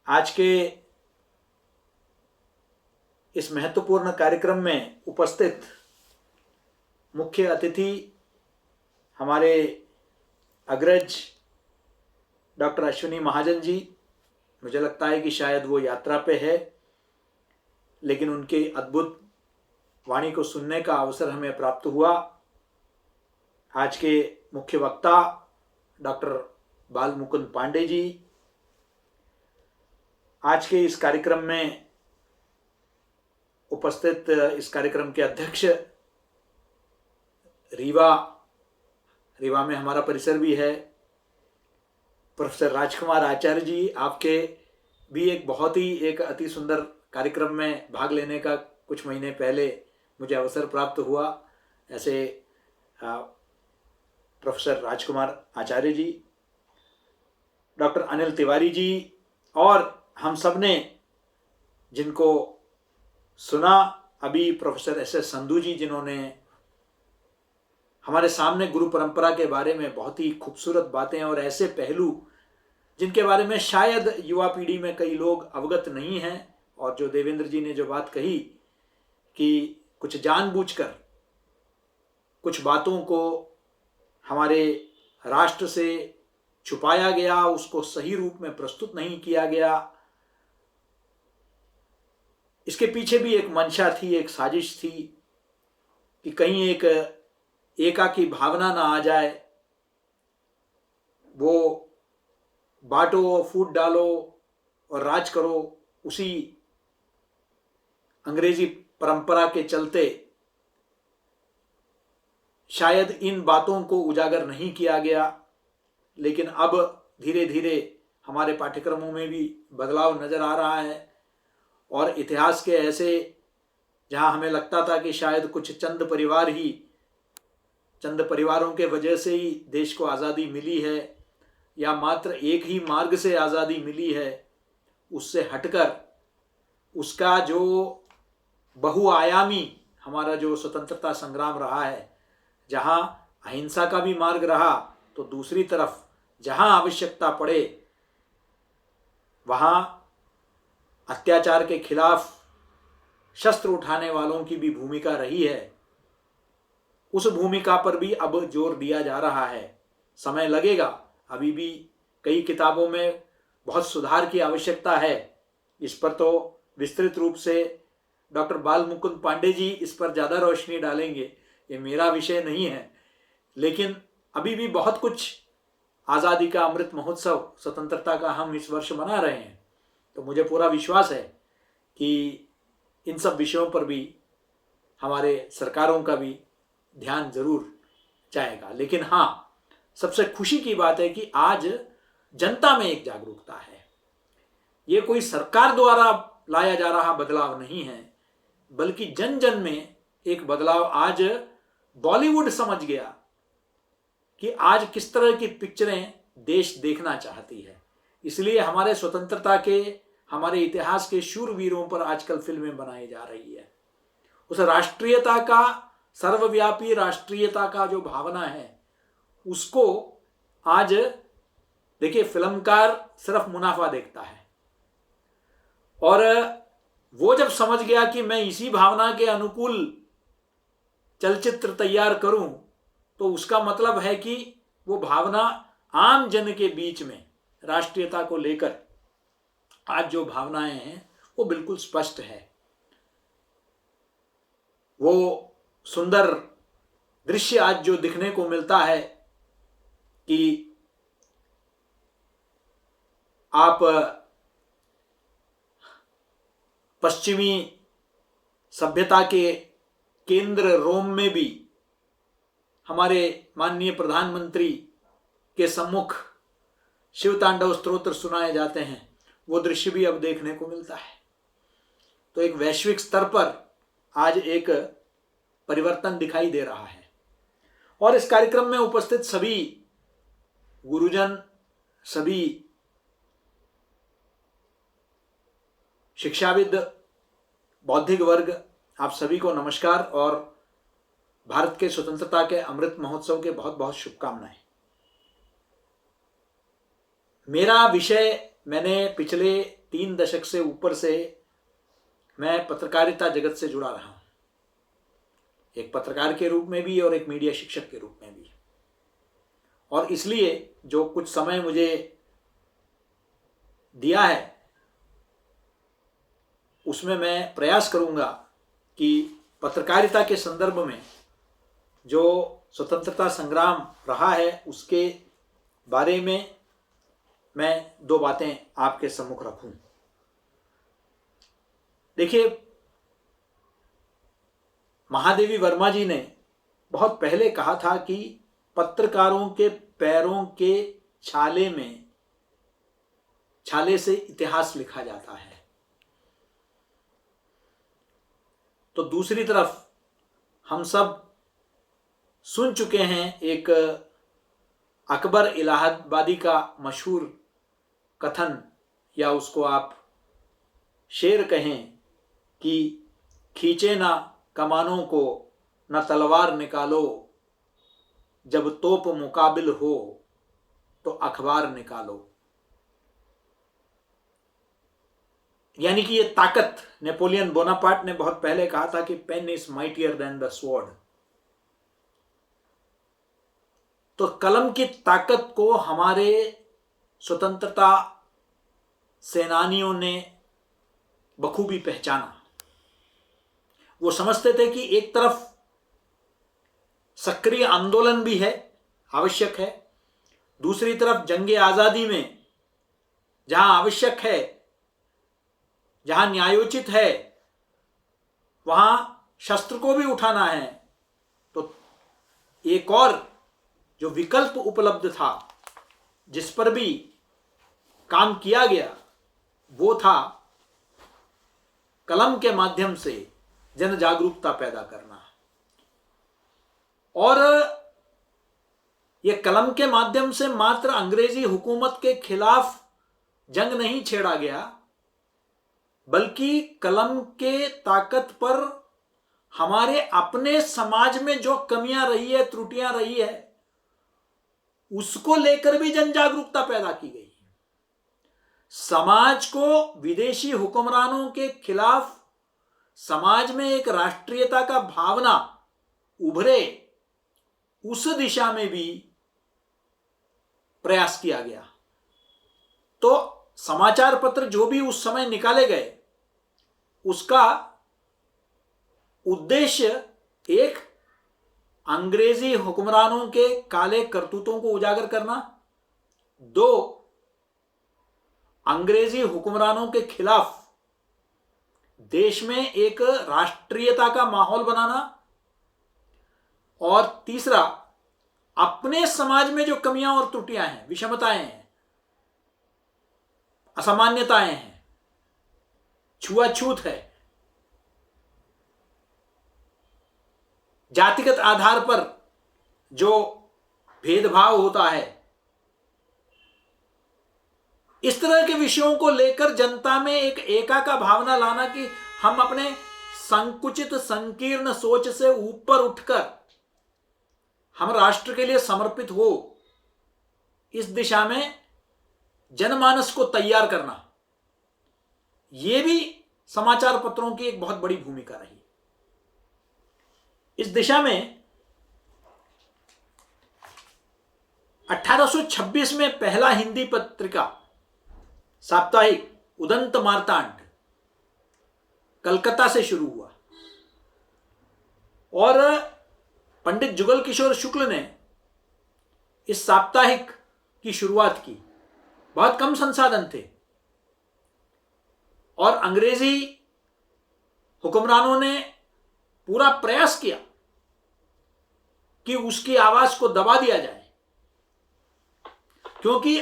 आज के इस महत्वपूर्ण कार्यक्रम में उपस्थित मुख्य अतिथि हमारे अग्रज डॉक्टर अश्विनी महाजन जी। मुझे लगता है कि शायद वो यात्रा पे है, लेकिन उनके अद्भुत वाणी को सुनने का अवसर हमें प्राप्त हुआ। आज के मुख्य वक्ता डॉक्टर बाल मुकुंद पांडे जी। आज के इस कार्यक्रम में उपस्थित इस कार्यक्रम के अध्यक्ष रीवा में हमारा परिसर भी है, प्रोफेसर राजकुमार आचार्य जी। आपके भी एक अति सुंदर कार्यक्रम में भाग लेने का कुछ महीने पहले मुझे अवसर प्राप्त हुआ। ऐसे प्रोफेसर राजकुमार आचार्य जी, डॉक्टर अनिल तिवारी जी, और हम सब ने जिनको सुना अभी, प्रोफेसर एस.एस. संधू जी, जिन्होंने हमारे सामने गुरु परंपरा के बारे में बहुत ही खूबसूरत बातें और ऐसे पहलू जिनके बारे में शायद युवा पीढ़ी में कई लोग अवगत नहीं हैं, और जो देवेंद्र जी ने जो बात कही कि कुछ जानबूझकर कुछ बातों को हमारे राष्ट्र से छुपाया गया, उसको सही रूप में प्रस्तुत नहीं किया गया, इसके पीछे भी एक मंशा थी, एक साजिश थी कि कहीं एक एकाकी भावना ना आ जाए। वो बांटो, फूट डालो और राज करो, उसी अंग्रेजी परंपरा के चलते शायद इन बातों को उजागर नहीं किया गया। लेकिन अब धीरे धीरे हमारे पाठ्यक्रमों में भी बदलाव नजर आ रहा है, और इतिहास के ऐसे जहां हमें लगता था कि शायद कुछ चंद परिवारों के वजह से ही देश को आज़ादी मिली है, या मात्र एक ही मार्ग से आज़ादी मिली है, उससे हटकर उसका जो बहुआयामी हमारा जो स्वतंत्रता संग्राम रहा है, जहां अहिंसा का भी मार्ग रहा, तो दूसरी तरफ जहां आवश्यकता पड़े वहां अत्याचार के खिलाफ शस्त्र उठाने वालों की भी भूमिका रही है। उस भूमिका पर भी अब जोर दिया जा रहा है। समय लगेगा, अभी भी कई किताबों में बहुत सुधार की आवश्यकता है। इस पर तो विस्तृत रूप से डॉक्टर बाल मुकुंद पांडे जी इस पर ज़्यादा रोशनी डालेंगे, ये मेरा विषय नहीं है। लेकिन अभी भी बहुत कुछ, आज़ादी का अमृत महोत्सव, स्वतंत्रता का हम इस वर्ष मना रहे हैं, तो मुझे पूरा विश्वास है कि इन सब विषयों पर भी हमारे सरकारों का भी ध्यान जरूर जाएगा। लेकिन हाँ, सबसे खुशी की बात है कि आज जनता में एक जागरूकता है। ये कोई सरकार द्वारा लाया जा रहा बदलाव नहीं है, बल्कि जन जन में एक बदलाव। आज बॉलीवुड समझ गया कि आज किस तरह की पिक्चरें देश देखना चाहती है, इसलिए हमारे स्वतंत्रता के, हमारे इतिहास के शूरवीरों पर आजकल फिल्में बनाई जा रही है। उस राष्ट्रीयता का, सर्वव्यापी राष्ट्रीयता का जो भावना है, उसको आज देखिए, फिल्मकार सिर्फ मुनाफा देखता है, और वो जब समझ गया कि मैं इसी भावना के अनुकूल चलचित्र तैयार करूं, तो उसका मतलब है कि वो भावना आम जन के बीच में राष्ट्रीयता को लेकर आज जो भावनाएं हैं वो बिल्कुल स्पष्ट है। वो सुंदर दृश्य आज जो दिखने को मिलता है कि आप पश्चिमी सभ्यता के केंद्र रोम में भी हमारे माननीय प्रधानमंत्री के सम्मुख शिव तांडव स्तोत्र सुनाए जाते हैं, वो दृश्य भी अब देखने को मिलता है। तो एक वैश्विक स्तर पर आज एक परिवर्तन दिखाई दे रहा है। और इस कार्यक्रम में उपस्थित सभी गुरुजन, सभी शिक्षाविद, बौद्धिक वर्ग, आप सभी को नमस्कार और भारत के स्वतंत्रता के अमृत महोत्सव के बहुत बहुत शुभकामनाएं। मेरा विषय मैंने पिछले 3 दशक से ऊपर से मैं पत्रकारिता जगत से जुड़ा रहा हूं, एक पत्रकार के रूप में भी और एक मीडिया शिक्षक के रूप में भी। और इसलिए जो कुछ समय मुझे दिया है उसमें मैं प्रयास करूंगा कि पत्रकारिता के संदर्भ में जो स्वतंत्रता संग्राम रहा है उसके बारे में मैं 2 बातें आपके सम्मुख रखूं। देखिए, महादेवी वर्मा जी ने बहुत पहले कहा था कि पत्रकारों के पैरों के छाले से इतिहास लिखा जाता है। तो दूसरी तरफ हम सब सुन चुके हैं एक अकबर इलाहाबादी का मशहूर कथन, या उसको आप शेर कहें, कि खींचे ना कमानों को न तलवार निकालो, जब तोप मुकाबिल हो तो अखबार निकालो। यानी कि ये ताकत, नेपोलियन बोनापार्ट ने बहुत पहले कहा था कि pen is mightier than the sword. तो कलम की ताकत को हमारे स्वतंत्रता सेनानियों ने बखूबी पहचाना। वो समझते थे कि एक तरफ सक्रिय आंदोलन भी है, आवश्यक है, दूसरी तरफ जंगे आजादी में जहां आवश्यक है, जहां न्यायोचित है, वहां शस्त्र को भी उठाना है। तो एक और जो विकल्प उपलब्ध था, जिस पर भी काम किया गया, वो था कलम के माध्यम से जन जागरूकता पैदा करना। और ये कलम के माध्यम से मात्र अंग्रेजी हुकूमत के खिलाफ जंग नहीं छेड़ा गया, बल्कि कलम के ताकत पर हमारे अपने समाज में जो कमियां रही है, त्रुटियां रही है, उसको लेकर भी जन जागरूकता पैदा की गई। समाज को विदेशी हुक्मरानों के खिलाफ समाज में एक राष्ट्रीयता का भावना उभरे, उस दिशा में भी प्रयास किया गया। तो समाचार पत्र जो भी उस समय निकाले गए, उसका उद्देश्य एक, अंग्रेजी हुक्मरानों के काले करतूतों को उजागर करना, 2, अंग्रेजी हुक्मरानों के खिलाफ देश में एक राष्ट्रीयता का माहौल बनाना, और तीसरा, अपने समाज में जो कमियां और त्रुटियां हैं, विषमताएं हैं, असामान्यताएं हैं, छुआछूत है, जातिगत आधार पर जो भेदभाव होता है, इस तरह के विषयों को लेकर जनता में एक एका का भावना लाना कि हम अपने संकुचित संकीर्ण सोच से ऊपर उठकर हम राष्ट्र के लिए समर्पित हो, इस दिशा में जनमानस को तैयार करना, यह भी समाचार पत्रों की एक बहुत बड़ी भूमिका रही। इस दिशा में 1826 में पहला हिंदी पत्रिका साप्ताहिक उदंत मार्तांड कलकत्ता से शुरू हुआ, और पंडित जुगल किशोर शुक्ल ने इस साप्ताहिक की शुरुआत की। बहुत कम संसाधन थे और अंग्रेजी हुक्मरानों ने पूरा प्रयास किया कि उसकी आवाज को दबा दिया जाए, क्योंकि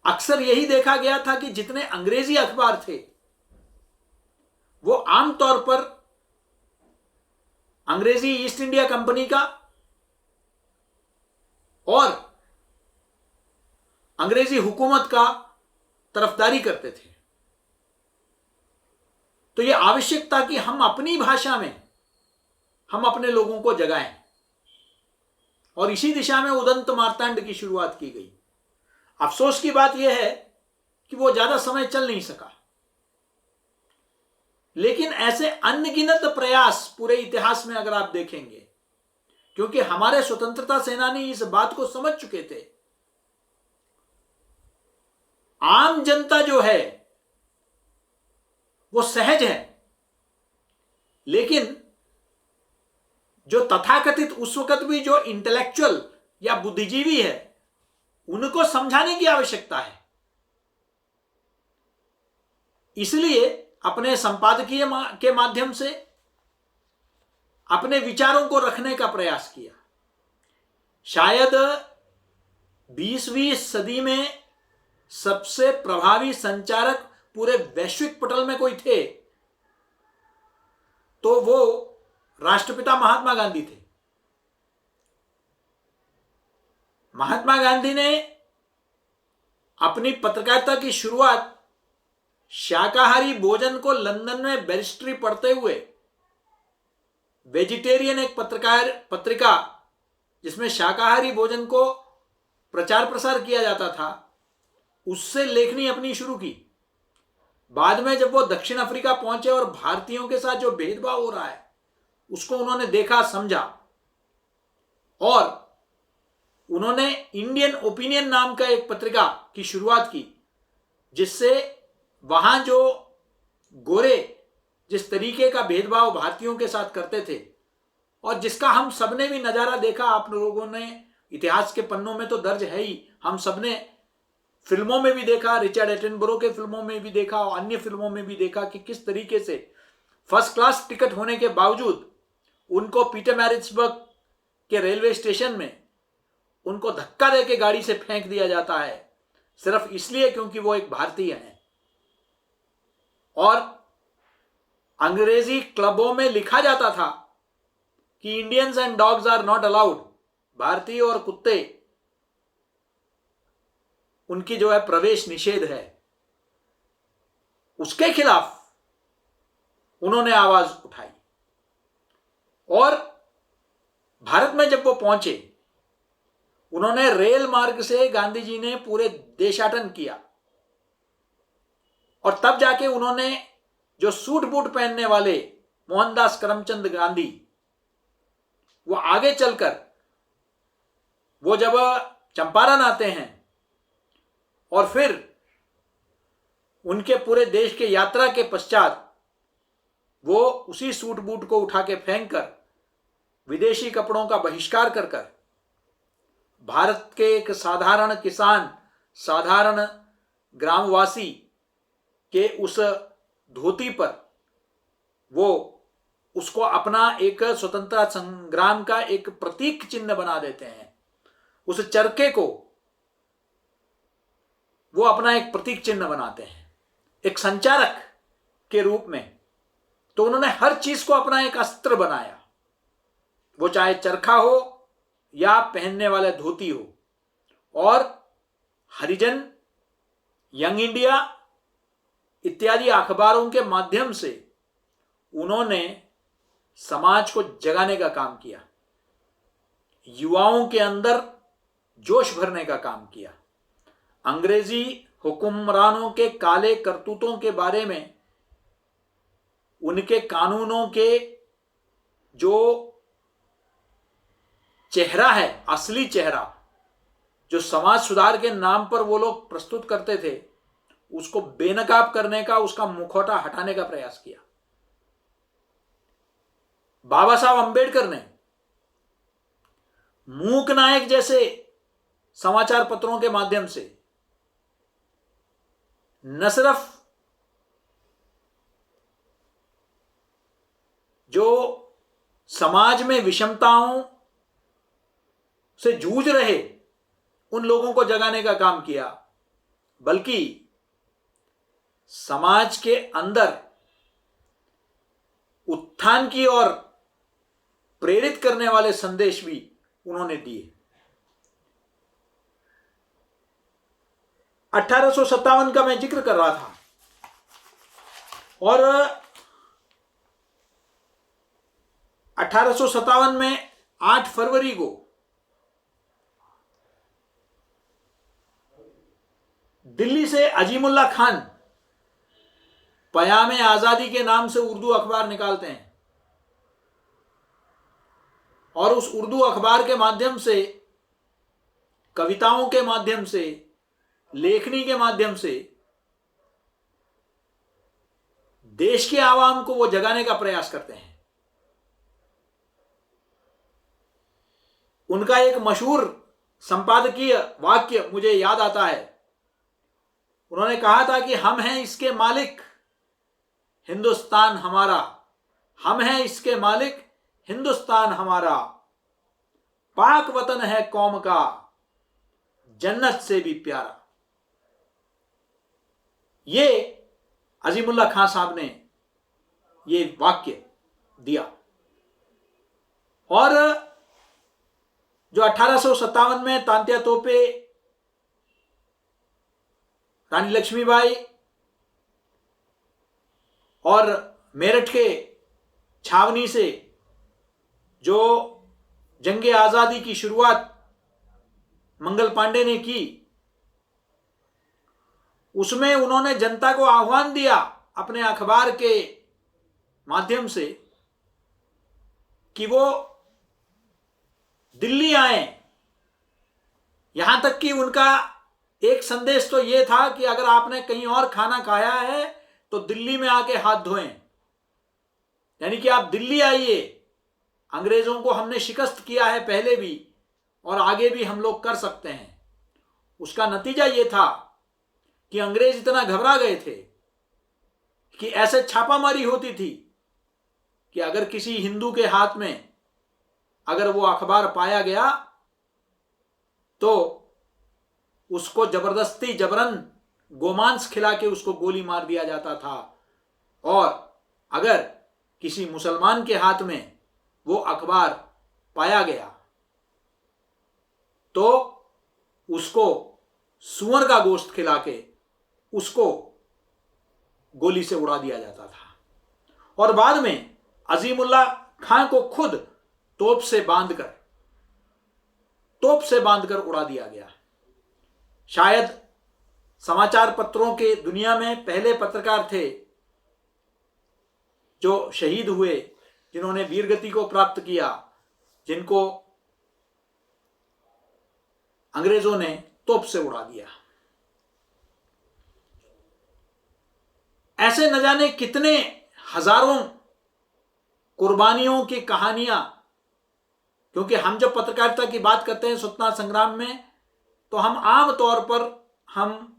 अक्सर यही देखा गया था कि जितने अंग्रेजी अखबार थे वो आमतौर पर अंग्रेजी ईस्ट इंडिया कंपनी का और अंग्रेजी हुकूमत का तरफदारी करते थे। तो यह आवश्यक था कि हम अपनी भाषा में हम अपने लोगों को जगाएं, और इसी दिशा में उदंत मार्तांड की शुरुआत की गई। अफसोस की बात यह है कि वो ज्यादा समय चल नहीं सका। लेकिन ऐसे अनगिनत प्रयास पूरे इतिहास में अगर आप देखेंगे, क्योंकि हमारे स्वतंत्रता सेनानी इस बात को समझ चुके थे, आम जनता जो है वो सहज है, लेकिन जो तथाकथित उस वक्त भी जो इंटेलेक्चुअल या बुद्धिजीवी है, उनको समझाने की आवश्यकता है। इसलिए अपने संपादकीय के माध्यम से अपने विचारों को रखने का प्रयास किया। शायद 20वीं सदी में सबसे प्रभावी संचारक पूरे वैश्विक पटल में कोई थे तो वो राष्ट्रपिता महात्मा गांधी थे। महात्मा गांधी ने अपनी पत्रकारिता की शुरुआत शाकाहारी भोजन को लंदन में बैरिस्ट्री पढ़ते हुए, वेजिटेरियन एक पत्रिका जिसमें शाकाहारी भोजन को प्रचार प्रसार किया जाता था, उससे लेखनी अपनी शुरू की। बाद में जब वो दक्षिण अफ्रीका पहुंचे और भारतीयों के साथ जो भेदभाव हो रहा है उसको उन्होंने देखा, समझा, और उन्होंने इंडियन ओपिनियन नाम का एक पत्रिका की शुरुआत की, जिससे वहां जो गोरे जिस तरीके का भेदभाव भारतीयों के साथ करते थे और जिसका हम सबने भी नजारा देखा, आप लोगों ने इतिहास के पन्नों में तो दर्ज है ही, हम सबने फिल्मों में भी देखा, रिचर्ड एटनबरो के फिल्मों में भी देखा और अन्य फिल्मों में भी देखा कि किस तरीके से फर्स्ट क्लास टिकट होने के बावजूद उनको पीटरमैरिट्सबर्ग के रेलवे स्टेशन में उनको धक्का देके गाड़ी से फेंक दिया जाता है, सिर्फ इसलिए क्योंकि वो एक भारतीय हैं। और अंग्रेजी क्लबों में लिखा जाता था कि Indians and dogs are not allowed, भारतीय और कुत्ते उनकी जो है प्रवेश निषेध है। उसके खिलाफ उन्होंने आवाज उठाई और भारत में जब वो पहुंचे, उन्होंने रेल मार्ग से गांधी जी ने पूरे देशाटन किया और तब जाके उन्होंने जो सूट बूट पहनने वाले मोहनदास करमचंद गांधी, वो आगे चलकर वो जब चंपारण आते हैं और फिर उनके पूरे देश के यात्रा के पश्चात वो उसी सूट बूट को उठा के फेंक कर विदेशी कपड़ों का बहिष्कार कर कर भारत के एक साधारण किसान, साधारण ग्रामवासी के उस धोती पर वो उसको अपना एक स्वतंत्रता संग्राम का एक प्रतीक चिन्ह बना देते हैं। उस चरखे को वो अपना एक प्रतीक चिन्ह बनाते हैं, एक संचारक के रूप में। तो उन्होंने हर चीज को अपना एक अस्त्र बनाया, वो चाहे चरखा हो या पहनने वाले धोती हो। और हरिजन, यंग इंडिया इत्यादि अखबारों के माध्यम से उन्होंने समाज को जगाने का काम किया, युवाओं के अंदर जोश भरने का काम किया। अंग्रेजी हुक्मरानों के काले करतूतों के बारे में, उनके कानूनों के जो चेहरा है, असली चेहरा जो समाज सुधार के नाम पर वो लोग प्रस्तुत करते थे, उसको बेनकाब करने का, उसका मुखौटा हटाने का प्रयास किया। बाबा साहब अंबेडकर ने मूक नायक जैसे समाचार पत्रों के माध्यम से न सिर्फ जो समाज में विषमताओं से जूझ रहे उन लोगों को जगाने का काम किया, बल्कि समाज के अंदर उत्थान की ओर प्रेरित करने वाले संदेश भी उन्होंने दिए। 1857 का मैं जिक्र कर रहा था और 1857 में 8 फरवरी को दिल्ली से अजीमुल्ला खान पयामे आजादी के नाम से उर्दू अखबार निकालते हैं और उस उर्दू अखबार के माध्यम से, कविताओं के माध्यम से, लेखनी के माध्यम से देश के आवाम को वो जगाने का प्रयास करते हैं। उनका एक मशहूर संपादकीय वाक्य मुझे याद आता है। उन्होंने कहा था कि हम हैं इसके मालिक, हिंदुस्तान हमारा। हम हैं इसके मालिक, हिंदुस्तान हमारा। पाक वतन है कौम का, जन्नत से भी प्यारा। ये अजीमुल्ला खान साहब ने ये वाक्य दिया। और जो 1857 में तांत्या तोपे, रानी लक्ष्मीबाई और मेरठ के छावनी से जो जंगे आजादी की शुरुआत मंगल पांडे ने की, उसमें उन्होंने जनता को आह्वान दिया अपने अखबार के माध्यम से कि वो दिल्ली आए। यहां तक कि उनका एक संदेश तो यह था कि अगर आपने कहीं और खाना खाया है तो दिल्ली में आके हाथ धोएं, यानी कि आप दिल्ली आइए। अंग्रेजों को हमने शिकस्त किया है पहले भी और आगे भी हम लोग कर सकते हैं। उसका नतीजा यह था कि अंग्रेज इतना घबरा गए थे कि ऐसे छापामारी होती थी कि अगर किसी हिंदू के हाथ में अगर वो अखबार पाया गया तो उसको जबरदस्ती जबरन गोमांस खिला के उसको गोली मार दिया जाता था। और अगर किसी मुसलमान के हाथ में वो अखबार पाया गया तो उसको सूअर का गोश्त खिला के उसको गोली से उड़ा दिया जाता था। और बाद में अजीमुल्ला खान को खुद तोप से बांधकर उड़ा दिया गया। शायद समाचार पत्रों के दुनिया में पहले पत्रकार थे जो शहीद हुए, जिन्होंने वीरगति को प्राप्त किया, जिनको अंग्रेजों ने तोप से उड़ा दिया। ऐसे न जाने कितने हजारों कुर्बानियों की कहानियां, क्योंकि हम जब पत्रकारिता की बात करते हैं स्वतंत्रता संग्राम में, तो हम आम तौर पर हम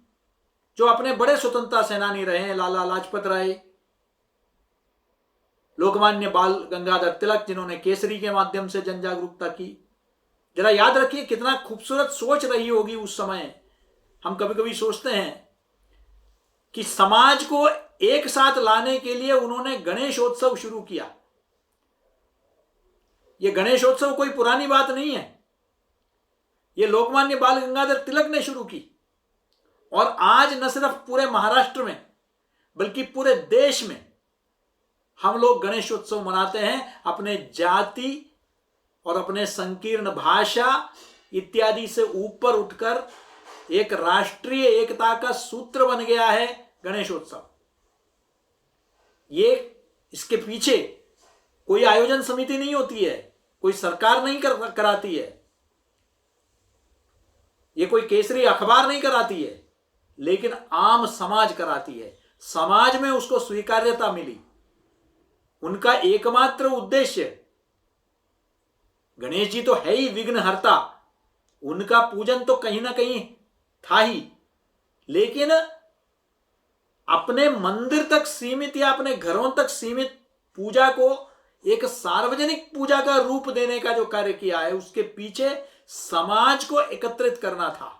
जो अपने बड़े स्वतंत्रता सेनानी रहे हैं, लाला लाजपत राय, लोकमान्य बाल गंगाधर तिलक, जिन्होंने केसरी के माध्यम से जन जागरूकता की, जरा याद रखिए कितना खूबसूरत सोच रही होगी उस समय। हम कभी कभी सोचते हैं कि समाज को एक साथ लाने के लिए उन्होंने गणेशोत्सव शुरू किया। यह गणेशोत्सव कोई पुरानी बात नहीं है, यह लोकमान्य बाल गंगाधर तिलक ने शुरू की। और आज न सिर्फ पूरे महाराष्ट्र में बल्कि पूरे देश में हम लोग गणेशोत्सव मनाते हैं, अपने जाति और अपने संकीर्ण भाषा इत्यादि से ऊपर उठकर एक राष्ट्रीय एकता का सूत्र बन गया है गणेशोत्सव। ये इसके पीछे कोई आयोजन समिति नहीं होती है, कोई सरकार नहीं कराती है, ये कोई केसरी अखबार नहीं कराती है, लेकिन आम समाज कराती है। समाज में उसको स्वीकार्यता मिली। उनका एकमात्र उद्देश्य, गणेश जी तो है ही विघ्नहर्ता, उनका पूजन तो कहीं ना कहीं था ही, लेकिन अपने मंदिर तक सीमित या अपने घरों तक सीमित पूजा को एक सार्वजनिक पूजा का रूप देने का जो कार्य किया है, उसके पीछे समाज को एकत्रित करना था।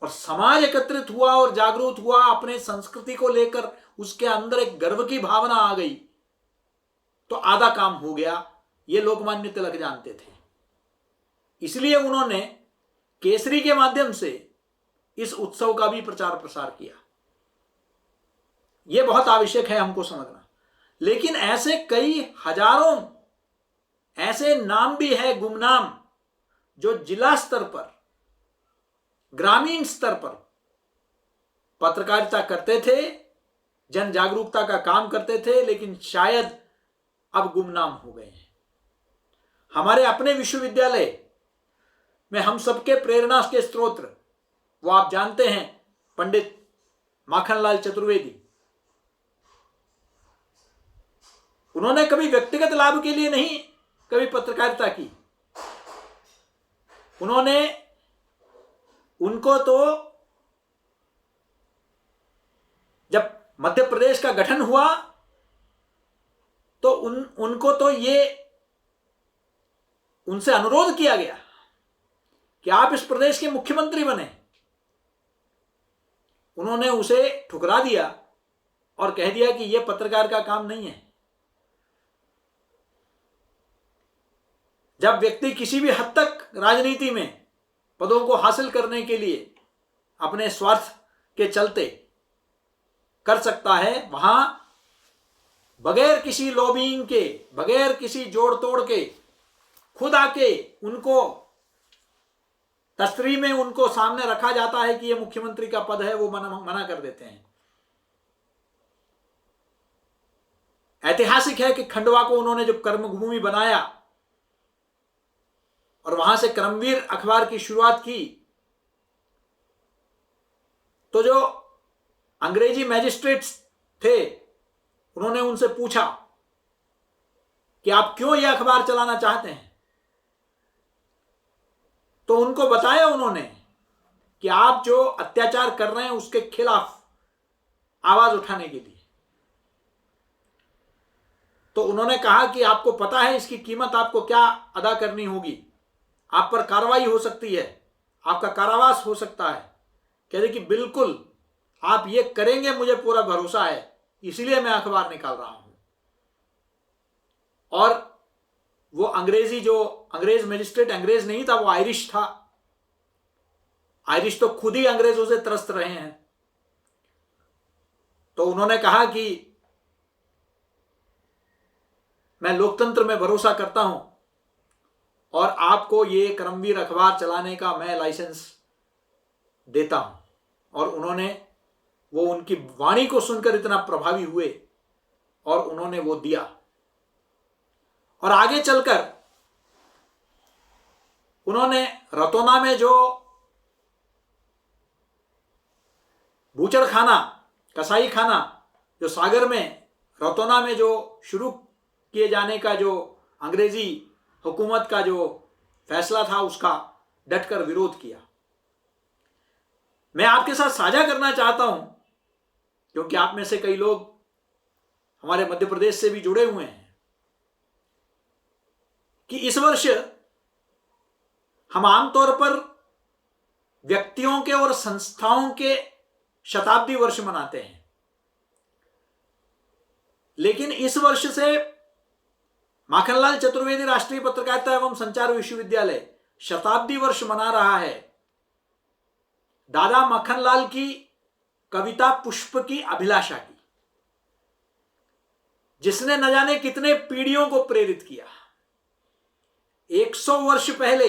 और समाज एकत्रित हुआ और जागरूक हुआ, अपने संस्कृति को लेकर उसके अंदर एक गर्व की भावना आ गई, तो आधा काम हो गया। ये लोकमान्य तिलक जानते थे, इसलिए उन्होंने केसरी के माध्यम से इस उत्सव का भी प्रचार प्रसार किया। यह बहुत आवश्यक है हमको समझना। लेकिन ऐसे कई हजारों ऐसे नाम भी है गुमनाम, जो जिला स्तर पर ग्रामीण स्तर पर पत्रकारिता करते थे, जन जागरूकता का काम करते थे, लेकिन शायद अब गुमनाम हो गए हैं। हमारे अपने विश्वविद्यालय में हम सबके प्रेरणा के स्रोत वो आप जानते हैं, पंडित माखनलाल चतुर्वेदी। उन्होंने कभी व्यक्तिगत लाभ के लिए नहीं कभी पत्रकारिता की। उनको तो जब मध्य प्रदेश का गठन हुआ तो उनको तो ये उनसे अनुरोध किया गया कि आप इस प्रदेश के मुख्यमंत्री बने। उन्होंने उसे ठुकरा दिया और कह दिया कि यह पत्रकार का काम नहीं है। जब व्यक्ति किसी भी हद तक राजनीति में पदों को हासिल करने के लिए अपने स्वार्थ के चलते कर सकता है, वहां बगैर किसी लॉबिंग के, बगैर किसी जोड़ तोड़ के खुद आके उनको तस्वीर में उनको सामने रखा जाता है कि यह मुख्यमंत्री का पद है, वो मना कर देते हैं। ऐतिहासिक है कि खंडवा को उन्होंने जब कर्मभूमि बनाया और वहां से कर्मवीर अखबार की शुरुआत की, तो जो अंग्रेजी मैजिस्ट्रेट्स थे उन्होंने उनसे पूछा कि आप क्यों यह अखबार चलाना चाहते हैं। तो उनको बताया उन्होंने कि आप जो अत्याचार कर रहे हैं उसके खिलाफ आवाज उठाने के लिए। तो उन्होंने कहा कि आपको पता है इसकी कीमत आपको क्या अदा करनी होगी, आप पर कार्रवाई हो सकती है, आपका कारावास हो सकता है। कहते कि बिल्कुल आप ये करेंगे, मुझे पूरा भरोसा है, इसलिए मैं अखबार निकाल रहा हूं। और वो अंग्रेज मैजिस्ट्रेट अंग्रेज नहीं था, वो आयरिश था। आयरिश तो खुद ही अंग्रेजों से त्रस्त रहे हैं। तो उन्होंने कहा कि मैं लोकतंत्र में भरोसा करता हूं और आपको ये कर्मवीर अखबार चलाने का मैं लाइसेंस देता हूं। और वो उनकी वाणी को सुनकर इतना प्रभावी हुए और उन्होंने वो दिया। और आगे चलकर उन्होंने रतौना में जो बूचड़ खाना, कसाई खाना जो सागर में रतौना में जो शुरू किए जाने का जो अंग्रेजी हुकूमत का जो फैसला था, उसका डटकर विरोध किया। मैं आपके साथ साझा करना चाहता हूं क्योंकि आप में से कई लोग हमारे मध्य प्रदेश से भी जुड़े हुए हैं कि इस वर्ष हम आमतौर पर व्यक्तियों के और संस्थाओं के शताब्दी वर्ष मनाते हैं, लेकिन इस वर्ष से माखनलाल चतुर्वेदी राष्ट्रीय पत्रकारिता एवं संचार विश्वविद्यालय शताब्दी वर्ष मना रहा है दादा माखनलाल की कविता पुष्प की अभिलाषा की, जिसने न जाने कितने पीढ़ियों को प्रेरित किया। 100 वर्ष पहले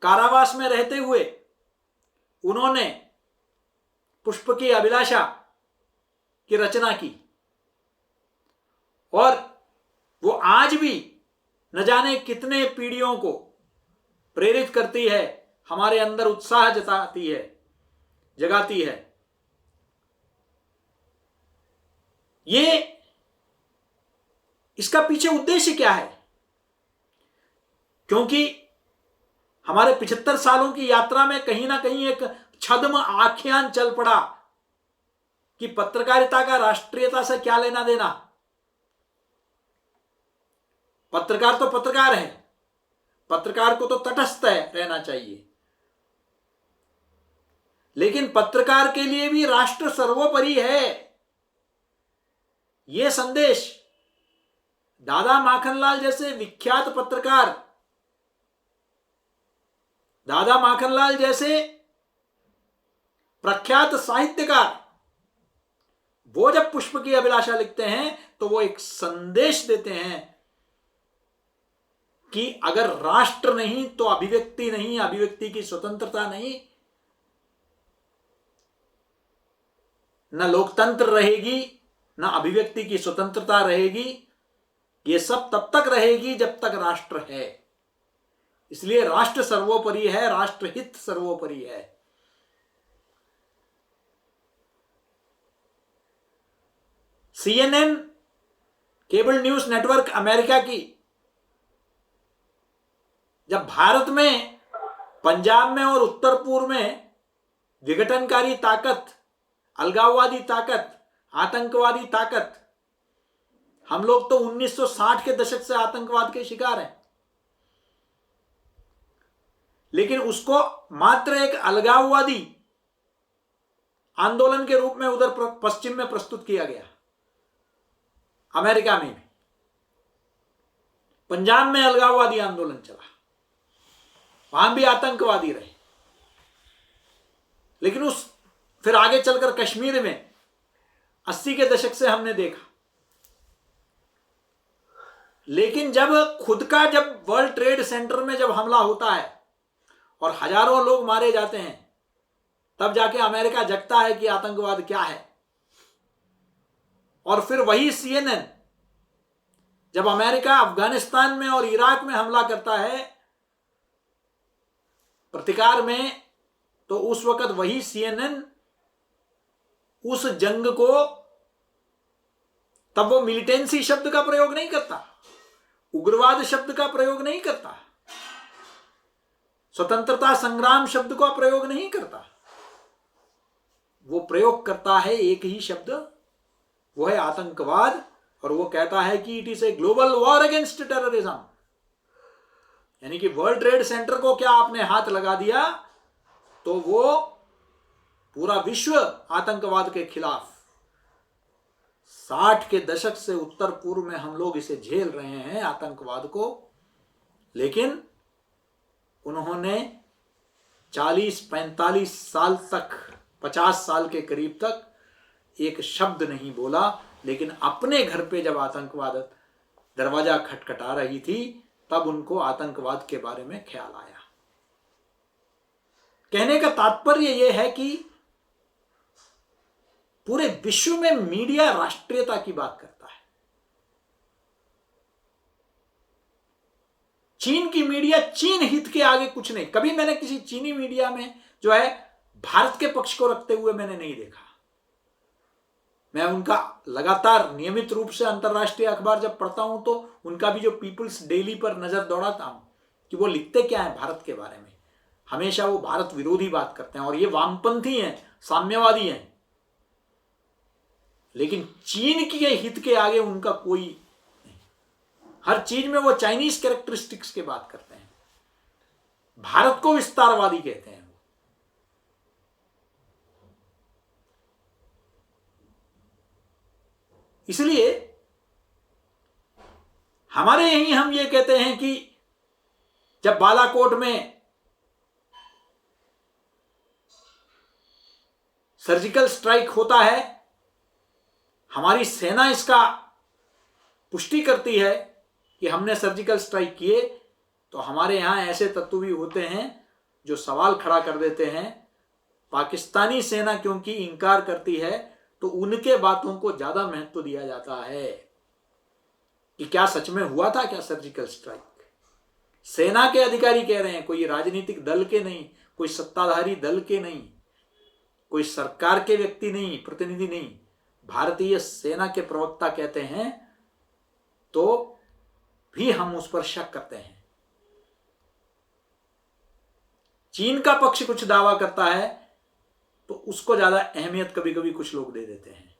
कारावास में रहते हुए उन्होंने पुष्प की अभिलाषा की रचना की और वो आज भी न जाने कितने पीढ़ियों को प्रेरित करती है, हमारे अंदर उत्साह जगाती है। इसका पीछे उद्देश्य क्या है? क्योंकि हमारे 75 सालों की यात्रा में कहीं ना कहीं एक छद्म आख्यान चल पड़ा कि पत्रकारिता का राष्ट्रीयता से क्या लेना देना। पत्रकार तो पत्रकार है, पत्रकार को तो तटस्थ रहना चाहिए, लेकिन पत्रकार के लिए भी राष्ट्र सर्वोपरि है। यह संदेश दादा माखनलाल जैसे विख्यात पत्रकार, दादा माखनलाल जैसे प्रख्यात साहित्यकार, वो जब पुष्प की अभिलाषा लिखते हैं तो वो एक संदेश देते हैं कि अगर राष्ट्र नहीं तो अभिव्यक्ति नहीं, अभिव्यक्ति की स्वतंत्रता नहीं, न लोकतंत्र रहेगी, न अभिव्यक्ति की स्वतंत्रता रहेगी। ये सब तब तक रहेगी जब तक राष्ट्र है। इसलिए राष्ट्र सर्वोपरि है, राष्ट्रहित सर्वोपरि है। CNN cable news network America की जब भारत में, पंजाब में और उत्तर पूर्व में विघटनकारी ताकत, अलगाववादी ताकत, आतंकवादी ताकत, हम लोग तो 1960 के दशक से आतंकवाद के शिकार हैं, लेकिन उसको मात्र एक अलगाववादी आंदोलन के रूप में उधर पश्चिम में प्रस्तुत किया गया। अमेरिका में भी, पंजाब में अलगाववादी आंदोलन चला, वहां भी आतंकवादी रहे। लेकिन फिर आगे चलकर कश्मीर में 80 के दशक से हमने देखा। लेकिन जब वर्ल्ड ट्रेड सेंटर में जब हमला होता है और हजारों लोग मारे जाते हैं, तब जाके अमेरिका जगता है कि आतंकवाद क्या है। और फिर वही CNN जब अमेरिका अफगानिस्तान में और इराक में हमला करता है प्रतिकार में, तो उस वक्त वही CNN उस जंग को, तब वो मिलिटेंसी शब्द का प्रयोग नहीं करता, उग्रवाद शब्द का प्रयोग नहीं करता, स्वतंत्रता संग्राम शब्द का प्रयोग नहीं करता। वो प्रयोग करता है एक ही शब्द, वो है आतंकवाद। और वो कहता है कि it is a global war against terrorism, यानी कि वर्ल्ड ट्रेड सेंटर को क्या आपने हाथ लगा दिया तो वो पूरा विश्व आतंकवाद के खिलाफ। 60 के दशक से उत्तर पूर्व में हम लोग इसे झेल रहे हैं आतंकवाद को, लेकिन उन्होंने 40-45 साल तक, 50 साल के करीब तक एक शब्द नहीं बोला। लेकिन अपने घर पे जब आतंकवाद दरवाजा खटखटा रही थी, तब उनको आतंकवाद के बारे में ख्याल आया। कहने का तात्पर्य यह है कि पूरे विश्व में मीडिया राष्ट्रीयता की बात करता है। चीन की मीडिया चीन हित के आगे कुछ नहीं। कभी मैंने किसी चीनी मीडिया में जो है भारत के पक्ष को रखते हुए मैंने नहीं देखा। मैं उनका लगातार नियमित रूप से अंतरराष्ट्रीय अखबार जब पढ़ता हूं तो उनका भी जो पीपल्स डेली पर नजर दौड़ाता हूं कि वो लिखते क्या है भारत के बारे में। हमेशा वो भारत विरोधी बात करते हैं और ये वामपंथी हैं, साम्यवादी हैं। लेकिन चीन के हित के आगे उनका कोई नहीं। हर चीज में वो चाइनीज कैरेक्टरिस्टिक्स की बात करते हैं। भारत को विस्तारवादी कहते हैं। इसलिए हमारे यहीं हम ये कहते हैं कि जब बालाकोट में सर्जिकल स्ट्राइक होता है, हमारी सेना इसका पुष्टि करती है कि हमने सर्जिकल स्ट्राइक किए, तो हमारे यहां ऐसे तत्व भी होते हैं जो सवाल खड़ा कर देते हैं। पाकिस्तानी सेना क्योंकि इंकार करती है तो उनके बातों को ज्यादा महत्व दिया जाता है कि क्या सच में हुआ था क्या सर्जिकल स्ट्राइक। सेना के अधिकारी कह रहे हैं, कोई राजनीतिक दल के नहीं, कोई सत्ताधारी दल के नहीं, कोई सरकार के व्यक्ति नहीं, प्रतिनिधि नहीं, भारतीय सेना के प्रवक्ता कहते हैं, तो भी हम उस पर शक करते हैं। चीन का पक्ष कुछ दावा करता है तो उसको ज्यादा अहमियत कभी कभी कुछ लोग दे देते हैं।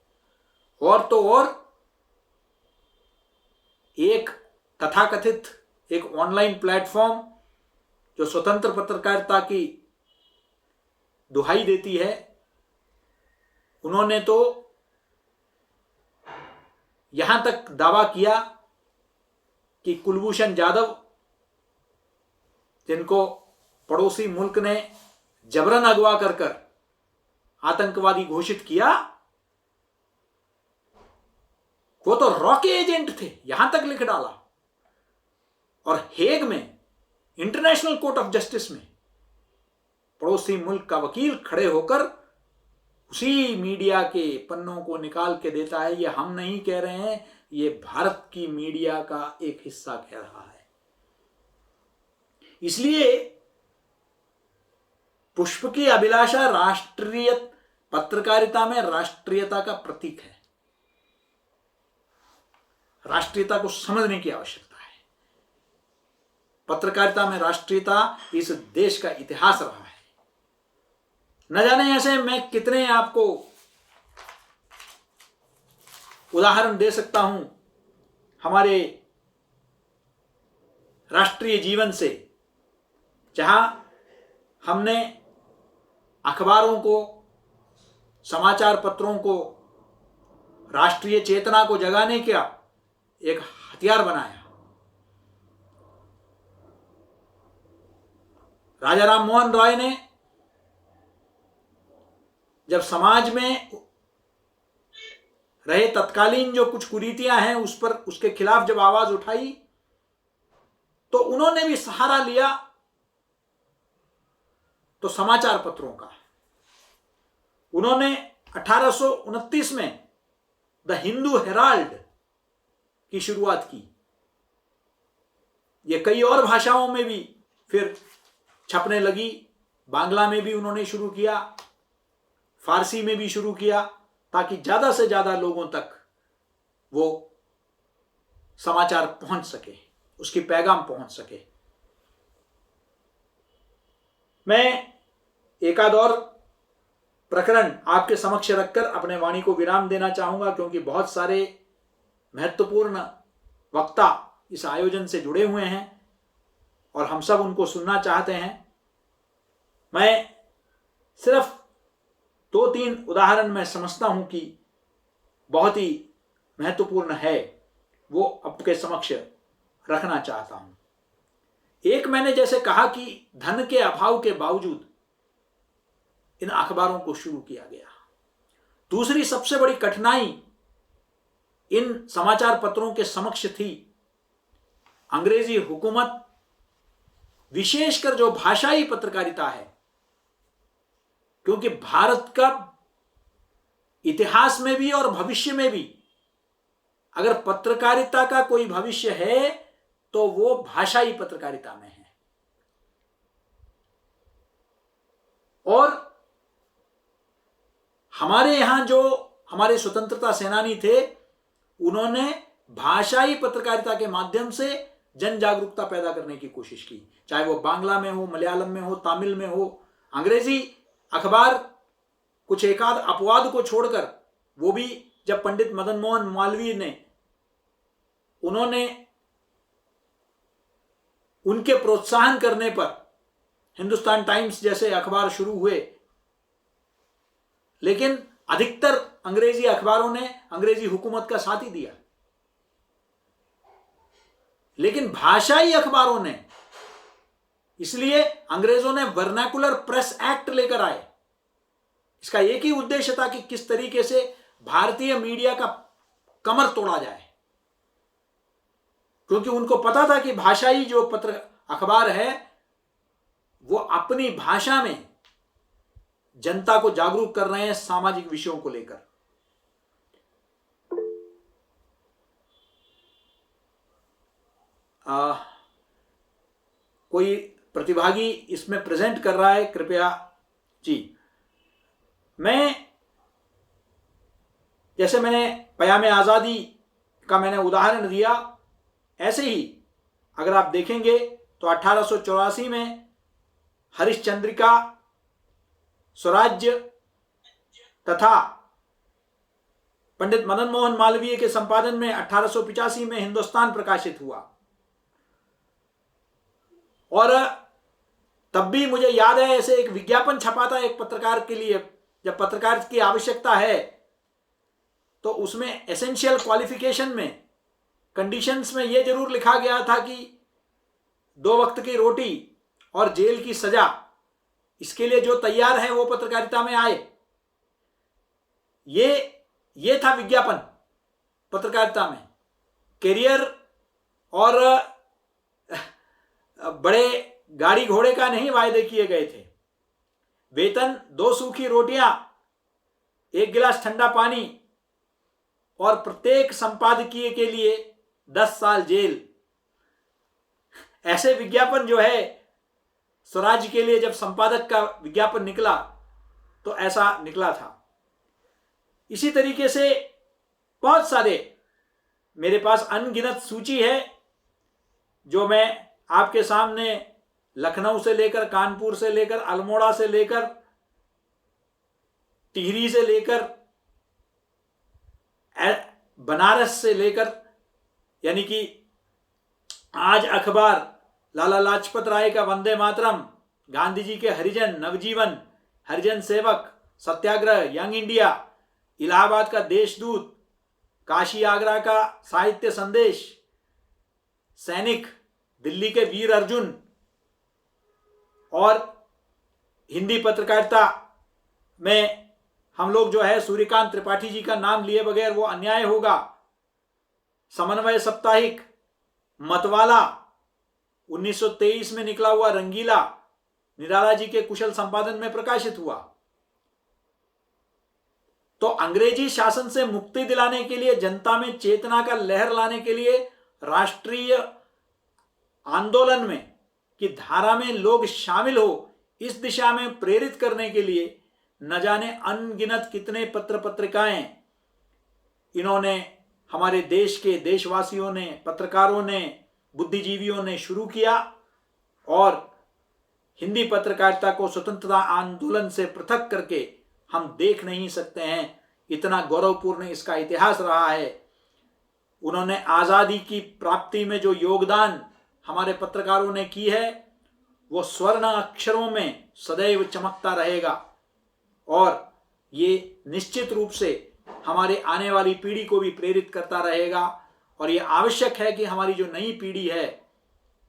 और तो और एक तथाकथित एक ऑनलाइन प्लेटफॉर्म जो स्वतंत्र पत्रकारिता की दुहाई देती है, उन्होंने तो यहां तक दावा किया कि कुलभूषण जाधव, जिनको पड़ोसी मुल्क ने जबरन अगवा कर आतंकवादी घोषित किया, वो तो रॉ के एजेंट थे, यहां तक लिख डाला। और हेग में इंटरनेशनल कोर्ट ऑफ जस्टिस में पड़ोसी मुल्क का वकील खड़े होकर उसी मीडिया के पन्नों को निकाल के देता है। ये हम नहीं कह रहे हैं, ये भारत की मीडिया का एक हिस्सा कह रहा है। इसलिए पुष्प की अभिलाषा राष्ट्रीय पत्रकारिता में राष्ट्रीयता का प्रतीक है। राष्ट्रीयता को समझने की आवश्यकता है। पत्रकारिता में राष्ट्रीयता इस देश का इतिहास रहा है। न जाने ऐसे मैं कितने आपको उदाहरण दे सकता हूं हमारे राष्ट्रीय जीवन से, जहां हमने अखबारों को, समाचार पत्रों को राष्ट्रीय चेतना को जगाने का एक हथियार बनाया। राजा राम मोहन रॉय ने जब समाज में रहे तत्कालीन जो कुछ कुरीतियां हैं उस पर, उसके खिलाफ जब आवाज उठाई, तो उन्होंने भी सहारा लिया तो समाचार पत्रों का। उन्होंने 1829 में द हिंदू हेराल्ड की शुरुआत की। ये कई और भाषाओं में भी फिर छपने लगी। बांग्ला में भी उन्होंने शुरू किया, फारसी में भी शुरू किया, ताकि ज्यादा से ज्यादा लोगों तक वो समाचार पहुंच सके, उसकी पैगाम पहुंच सके। मैं एकाध और प्रकरण आपके समक्ष रखकर अपने वाणी को विराम देना चाहूंगा, क्योंकि बहुत सारे महत्वपूर्ण वक्ता इस आयोजन से जुड़े हुए हैं और हम सब उनको सुनना चाहते हैं। मैं सिर्फ 2-3 उदाहरण मैं समझता हूं कि बहुत ही महत्वपूर्ण है, वो आपके समक्ष रखना चाहता हूं। एक, मैंने जैसे कहा कि धन के अभाव के बावजूद इन अखबारों को शुरू किया गया। दूसरी सबसे बड़ी कठिनाई इन समाचार पत्रों के समक्ष थी अंग्रेजी हुकूमत, विशेषकर जो भाषाई पत्रकारिता है, क्योंकि भारत का इतिहास में भी और भविष्य में भी अगर पत्रकारिता का कोई भविष्य है तो वो भाषाई पत्रकारिता में है। और हमारे यहां जो हमारे स्वतंत्रता सेनानी थे, उन्होंने भाषाई पत्रकारिता के माध्यम से जन जागरूकता पैदा करने की कोशिश की, चाहे वो बांग्ला में हो, मलयालम में हो, तमिल में हो। अंग्रेजी अखबार कुछ एकाध अपवाद को छोड़कर, वो भी जब पंडित मदन मोहन मालवीय ने, उन्होंने उनके प्रोत्साहन करने पर हिंदुस्तान टाइम्स जैसे अखबार शुरू हुए, लेकिन अधिकतर अंग्रेजी अखबारों ने अंग्रेजी हुकूमत का साथ ही दिया। लेकिन भाषाई अखबारों ने, इसलिए अंग्रेजों ने वर्नाकुलर प्रेस एक्ट लेकर आए। इसका एक ही उद्देश्य था कि किस तरीके से भारतीय मीडिया का कमर तोड़ा जाए, क्योंकि उनको पता था कि भाषाई जो पत्र अखबार है वो अपनी भाषा में जनता को जागरूक कर रहे हैं सामाजिक विषयों को लेकर। कोई प्रतिभागी इसमें प्रेजेंट कर रहा है, कृपया जी। मैं, जैसे मैंने पयामे आजादी का मैंने उदाहरण दिया, ऐसे ही अगर आप देखेंगे तो 1884 में हरिश्चंद्रिका, स्वराज्य तथा पंडित मदन मोहन मालवीय के संपादन में 1885 में हिंदुस्तान प्रकाशित हुआ। और तब भी मुझे याद है, ऐसे एक विज्ञापन छपा था एक पत्रकार के लिए। जब पत्रकार की आवश्यकता है तो उसमें एसेंशियल क्वालिफिकेशन में, कंडीशंस में यह जरूर लिखा गया था कि 2 वक्त की रोटी और जेल की सजा, इसके लिए जो तैयार है वो पत्रकारिता में आए। ये था विज्ञापन पत्रकारिता में। कैरियर और बड़े गाड़ी घोड़े का नहीं वायदे किए गए थे। वेतन, 2 सूखी रोटियां 1 गिलास ठंडा पानी और प्रत्येक संपादकीय के लिए 10 साल जेल। ऐसे विज्ञापन जो है स्वराज के लिए, जब संपादक का विज्ञापन निकला तो ऐसा निकला था। इसी तरीके से बहुत सारे मेरे पास अनगिनत सूची है जो मैं आपके सामने लखनऊ से लेकर, कानपुर से लेकर, अल्मोड़ा से लेकर, टिहरी से लेकर, बनारस से लेकर, यानी कि आज अखबार लाला लाजपत राय का वंदे मातरम, गांधी जी के हरिजन, नवजीवन, हरिजन सेवक, सत्याग्रह, यंग इंडिया, इलाहाबाद का देशदूत, काशी आगरा का साहित्य संदेश, सैनिक, दिल्ली के वीर अर्जुन, और हिंदी पत्रकारिता में हम लोग जो है सूर्यकांत त्रिपाठी जी का नाम लिए बगैर वो अन्याय होगा, समन्वय साप्ताहिक, मतवाला, 1923 में निकला हुआ रंगीला, निराला जी के कुशल संपादन में प्रकाशित हुआ। तो अंग्रेजी शासन से मुक्ति दिलाने के लिए, जनता में चेतना का लहर लाने के लिए, राष्ट्रीय आंदोलन में की धारा में लोग शामिल हो, इस दिशा में प्रेरित करने के लिए न जाने अनगिनत कितने पत्र पत्रिकाएं इन्होंने, हमारे देश के देशवासियों ने, पत्रकारों ने, बुद्धिजीवियों ने शुरू किया। और हिंदी पत्रकारिता को स्वतंत्रता आंदोलन से पृथक करके हम देख नहीं सकते हैं, इतना गौरवपूर्ण इसका इतिहास रहा है। उन्होंने आज़ादी की प्राप्ति में जो योगदान हमारे पत्रकारों ने की है वो स्वर्ण अक्षरों में सदैव चमकता रहेगा और ये निश्चित रूप से हमारे आने वाली पीढ़ी को भी प्रेरित करता रहेगा। और ये आवश्यक है कि हमारी जो नई पीढ़ी है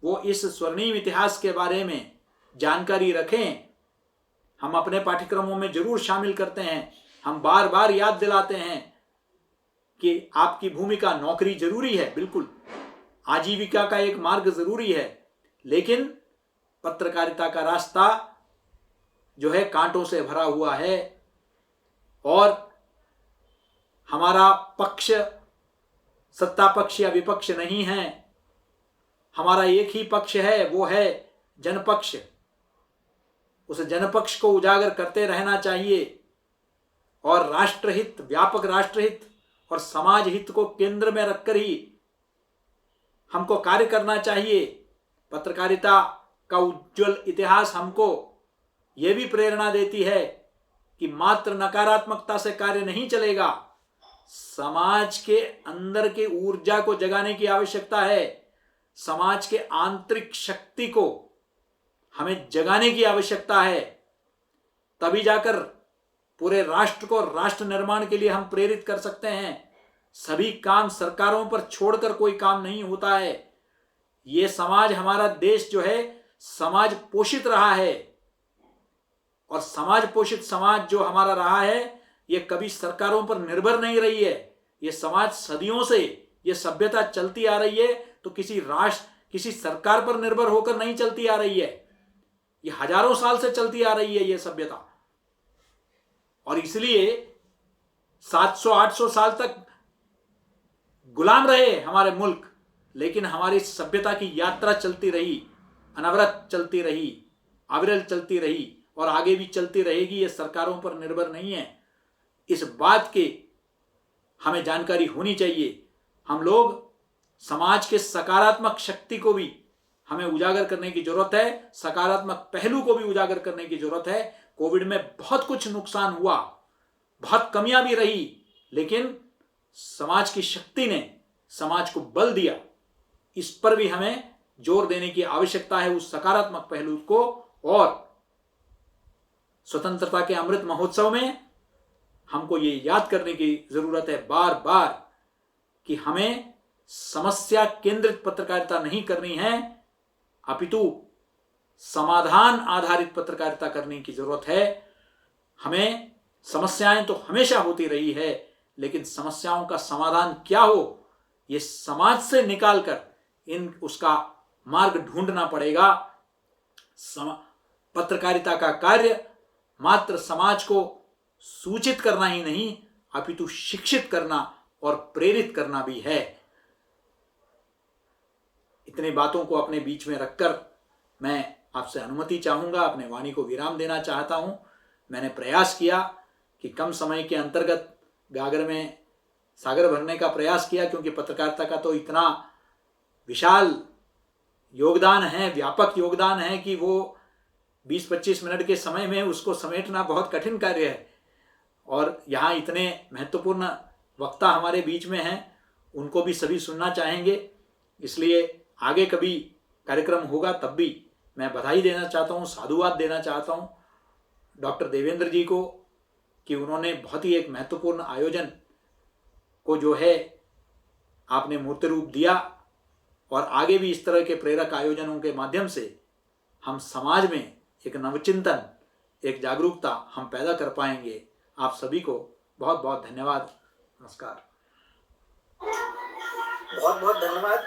वो इस स्वर्णिम इतिहास के बारे में जानकारी रखें। हम अपने पाठ्यक्रमों में जरूर शामिल करते हैं, हम बार बार याद दिलाते हैं कि आपकी भूमिका, नौकरी जरूरी है, बिल्कुल, आजीविका का एक मार्ग जरूरी है, लेकिन पत्रकारिता का रास्ता जो है कांटों से भरा हुआ है। और हमारा पक्ष सत्ता पक्ष या विपक्ष नहीं है, हमारा एक ही पक्ष है, वो है जनपक्ष। उस जनपक्ष को उजागर करते रहना चाहिए और राष्ट्रहित, व्यापक राष्ट्रहित और समाज हित को केंद्र में रखकर ही हमको कार्य करना चाहिए। पत्रकारिता का उज्जवल इतिहास हमको यह भी प्रेरणा देती है कि मात्र नकारात्मकता से कार्य नहीं चलेगा, समाज के अंदर के ऊर्जा को जगाने की आवश्यकता है, समाज के आंतरिक शक्ति को हमें जगाने की आवश्यकता है। तभी जाकर पूरे राष्ट्र को राष्ट्र निर्माण के लिए हम प्रेरित कर सकते हैं। सभी काम सरकारों पर छोड़कर कोई काम नहीं होता है। ये समाज, हमारा देश जो है समाज पोषित रहा है और समाज पोषित समाज जो हमारा रहा है ये कभी सरकारों पर निर्भर नहीं रही है। ये समाज सदियों से, ये सभ्यता चलती आ रही है तो किसी राष्ट्र, किसी सरकार पर निर्भर होकर नहीं चलती आ रही है, ये हजारों साल से चलती आ रही है ये सभ्यता। और इसलिए 700-800 साल तक गुलाम रहे हमारे मुल्क, लेकिन हमारी सभ्यता की यात्रा चलती रही, अनवरत चलती रही, अविरल चलती रही और आगे भी चलती रहेगी। ये सरकारों पर निर्भर नहीं है, इस बात के हमें जानकारी होनी चाहिए। हम लोग समाज के सकारात्मक शक्ति को भी हमें उजागर करने की जरूरत है, सकारात्मक पहलू को भी उजागर करने की जरूरत है। कोविड में बहुत कुछ नुकसान हुआ, बहुत कमियां भी रही, लेकिन समाज की शक्ति ने समाज को बल दिया। इस पर भी हमें जोर देने की आवश्यकता है, उस सकारात्मक पहलू को। और स्वतंत्रता के अमृत महोत्सव में हमको ये याद करने की जरूरत है बार बार कि हमें समस्या केंद्रित पत्रकारिता नहीं करनी है, अपितु समाधान आधारित पत्रकारिता करने की जरूरत है। हमें समस्याएं तो हमेशा होती रही है, लेकिन समस्याओं का समाधान क्या हो ये समाज से निकालकर उसका मार्ग ढूंढना पड़ेगा। पत्रकारिता का कार्य मात्र समाज को सूचित करना ही नहीं अपितु शिक्षित करना और प्रेरित करना भी है। इतनी बातों को अपने बीच में रखकर मैं आपसे अनुमति चाहूंगा, अपने वाणी को विराम देना चाहता हूं। मैंने प्रयास किया कि कम समय के अंतर्गत गागर में सागर भरने का प्रयास किया, क्योंकि पत्रकारिता का तो इतना विशाल योगदान है, व्यापक योगदान है कि वो 20-25 मिनट के समय में उसको समेटना बहुत कठिन कार्य है। और यहाँ इतने महत्वपूर्ण वक्ता हमारे बीच में हैं, उनको भी सभी सुनना चाहेंगे। इसलिए आगे कभी कार्यक्रम होगा तब भी मैं बधाई देना चाहता हूँ, साधुवाद देना चाहता हूँ डॉक्टर देवेंद्र जी को कि उन्होंने बहुत ही एक महत्वपूर्ण आयोजन को जो है आपने मूर्त रूप दिया, और आगे भी इस तरह के प्रेरक आयोजनों के माध्यम से हम समाज में एक नवचिंतन, एक जागरूकता हम पैदा कर पाएंगे। आप सभी को बहुत बहुत धन्यवाद। नमस्कार। बहुत बहुत धन्यवाद